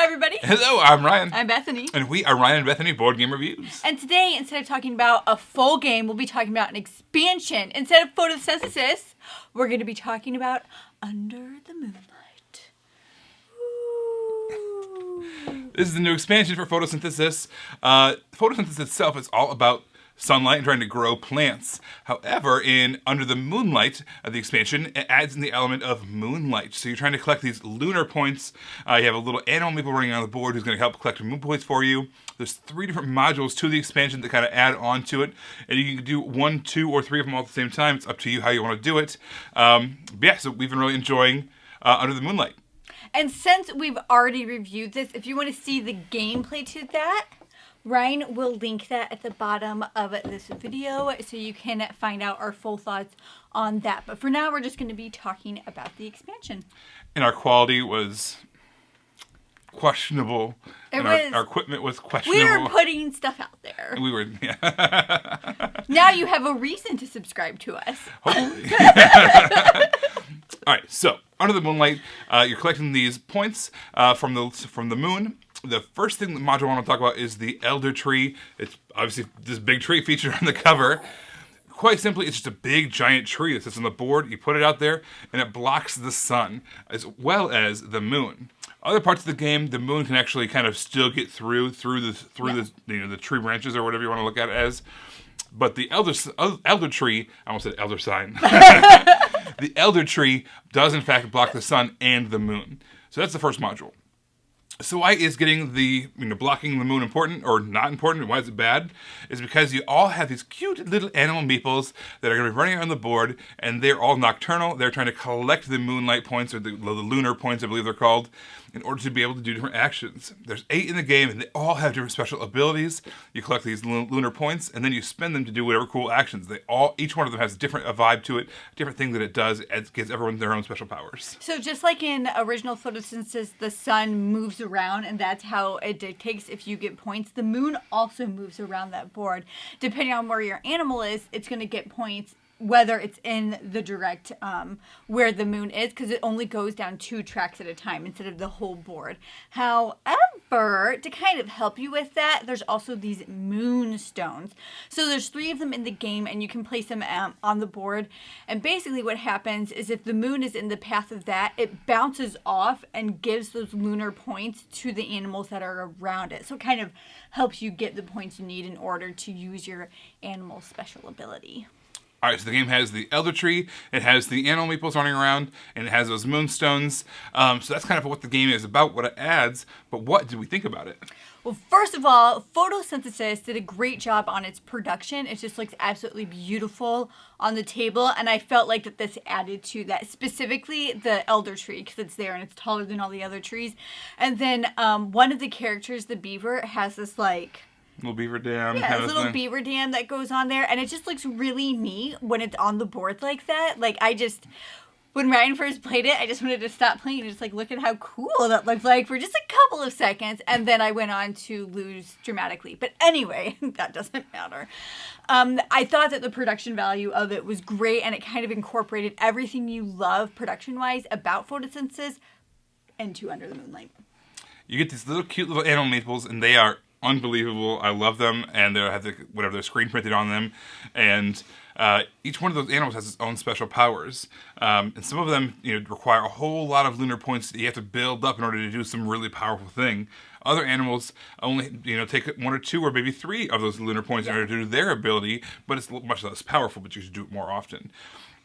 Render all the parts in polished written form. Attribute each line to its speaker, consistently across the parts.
Speaker 1: everybody.
Speaker 2: Hello, I'm Ryan.
Speaker 1: I'm Bethany.
Speaker 2: And we are Ryan and Bethany Board Game Reviews.
Speaker 1: And today, instead of talking about a full game, we'll be talking about an expansion. Instead of Photosynthesis, we're going to be talking about Undr the Moonlight. Ooh.
Speaker 2: This is the new expansion for Photosynthesis. Photosynthesis itself is all about sunlight and trying to grow plants. However, in Undr the Moonlight, the expansion, it adds in the element of moonlight. So you're trying to collect these lunar points. You have a little animal maple running on the board who's going to help collect moon points for you. There's 3 different modules to the expansion that kind of add on to it. And you can do 1, 2, or 3 of them all at the same time. It's up to you how you want to do it. So we've been really enjoying Undr the Moonlight.
Speaker 1: And since we've already reviewed this, if you want to see the gameplay to that, Ryan will link that at the bottom of this video so you can find out our full thoughts on that. But for now, we're just going to be talking about the expansion. And
Speaker 2: our quality was questionable. Our equipment was questionable.
Speaker 1: We were putting stuff out there.
Speaker 2: We were, yeah.
Speaker 1: Now you have a reason to subscribe to us.
Speaker 2: Hopefully. All right, so Undr the Moonlight, you're collecting these points from the moon. The first thing the module I want to talk about is the Undr tree. It's obviously this big tree featured on the cover. Quite simply, it's just a big, giant tree that sits on the board. You put it out there, and it blocks the sun, as well as the moon. Other parts of the game, the moon can actually kind of still get through the tree branches or whatever you want to look at it as. But the Undr tree, I almost said elder sign. The Undr tree does in fact block the sun and the moon. So that's the first module. So why is getting blocking the moon important or not important? Why is it bad? Is because you all have these cute little animal meeples that are going to be running around the board, and they're all nocturnal. They're trying to collect the moonlight points, or the lunar points, I believe they're called, in order to be able to do different actions. There's 8 in the game, and they all have different special abilities. You collect these lunar points, and then you spend them to do whatever cool actions. Each one of them has a vibe to it, different thing that it does. It gives everyone their own special powers.
Speaker 1: So just like in original Photosynthesis, the sun moves around, and that's how it dictates if you get points. The moon also moves around that board. Depending on where your animal is, it's going to get points whether it's in the direct where the moon is, because it only goes down 2 tracks at a time instead of the whole board. However, to kind of help you with that, there's also these moon stones. So there's 3 of them in the game, and you can place them on the board. And basically what happens is if the moon is in the path of that, it bounces off and gives those lunar points to the animals that are around it. So it kind of helps you get the points you need in order to use your animal's special ability.
Speaker 2: All right, so the game has the Undr tree, it has the animal meeples running around, and it has those moonstones. So that's kind of what the game is about, what it adds. But what did we think about it?
Speaker 1: Well, first of all, Photosynthesis did a great job on its production. It just looks absolutely beautiful on the table, and I felt like that this added to that, specifically the Undr tree, because it's there and it's taller than all the other trees. And then one of the characters, the beaver, has this
Speaker 2: little beaver dam.
Speaker 1: Yeah, this little beaver dam that goes on there. And it just looks really neat when it's on the board like that. When Ryan first played it, I just wanted to stop playing and just look at how cool that looked like for just a couple of seconds. And then I went on to lose dramatically. But anyway, that doesn't matter. I thought that the production value of it was great, and it kind of incorporated everything you love production-wise about Photosynthesis into Undr the Moonlight.
Speaker 2: You get these cute little animal meeples, and they are unbelievable. I love them, and they have their screen printed on them, and each one of those animals has its own special powers, and some of them require a whole lot of lunar points that you have to build up in order to do some really powerful thing. Other animals only take 1 or 2 or maybe 3 of those lunar points in order to do their ability, but it's much less powerful, but you should do it more often.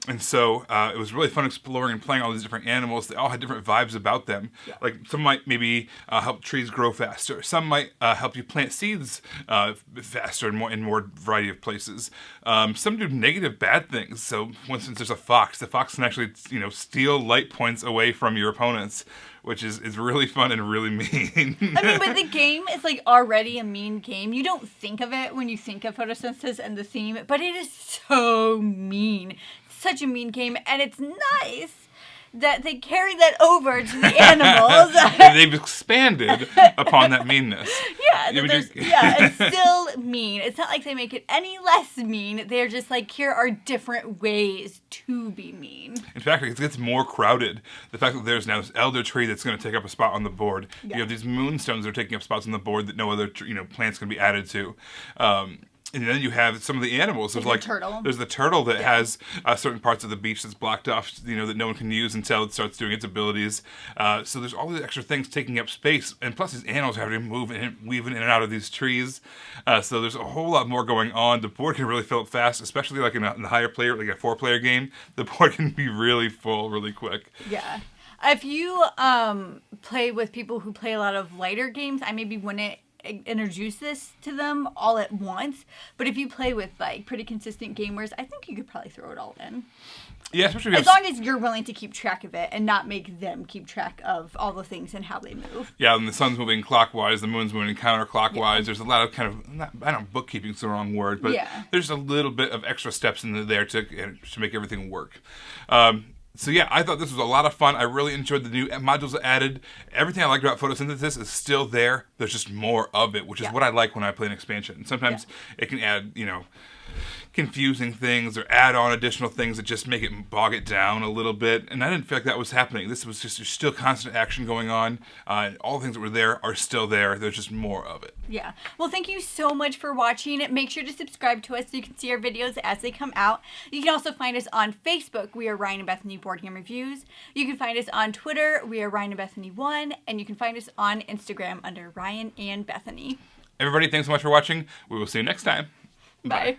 Speaker 2: And so it was really fun exploring and playing all these different animals. They all had different vibes about them. Yeah. Like some might maybe help trees grow faster. Some might help you plant seeds faster in more variety of places. Some do negative bad things. So, for instance, there's a fox. The fox can actually steal light points away from your opponents, which is really fun and really mean.
Speaker 1: But the game is already a mean game. You don't think of it when you think of Photosynthesis and the theme, but it is so mean. Such a mean game, and it's nice that they carry that over to the animals.
Speaker 2: They've expanded upon that meanness.
Speaker 1: It's still mean. It's not like they make it any less mean. They're just like, here are different ways to be mean.
Speaker 2: In fact, it gets more crowded. The fact that there's now this elder tree that's going to take up a spot on the board.
Speaker 1: Yeah.
Speaker 2: You have these moonstones that are taking up spots on the board that no other plants can be added to. And then you have some of the animals. There's
Speaker 1: turtle.
Speaker 2: There's the turtle that has certain parts of the beach that's blocked off, that no one can use until it starts doing its abilities. So there's all these extra things taking up space, and plus these animals have to move and weaving in and out of these trees. So there's a whole lot more going on. The board can really fill up fast, especially like in the higher player, like a 4-player game. The board can be really full really quick.
Speaker 1: Yeah. If you play with people who play a lot of lighter games, I maybe wouldn't introduce this to them all at once, but if you play with like pretty consistent gamers, I think you could probably throw it all in.
Speaker 2: Yeah, especially
Speaker 1: as long as you're willing to keep track of it and not make them keep track of all the things and how they move.
Speaker 2: Yeah, and the sun's moving clockwise, the moon's moving counterclockwise. Yeah. There's a lot of kind of, I don't know, bookkeeping's the wrong word, but there's a little bit of extra steps in there to make everything work. So yeah, I thought this was a lot of fun. I really enjoyed the new modules added. Everything I liked about photosynthesis is still there. There's just more of it, which is what I like when I play an expansion. Sometimes it can add, confusing things or add on additional things that just make it bog it down a little bit. And I didn't feel like that was happening. This was just, there's still constant action going on. And all the things that were there are still there. There's just more of it.
Speaker 1: Yeah. Well, thank you so much for watching. Make sure to subscribe to us so you can see our videos as they come out. You can also find us on Facebook. We are Ryan and Bethany Board Game Reviews. You can find us on Twitter. We are Ryan and Bethany 1. And you can find us on Instagram under Ryan and Bethany.
Speaker 2: Everybody, thanks so much for watching. We will see you next time.
Speaker 1: Bye.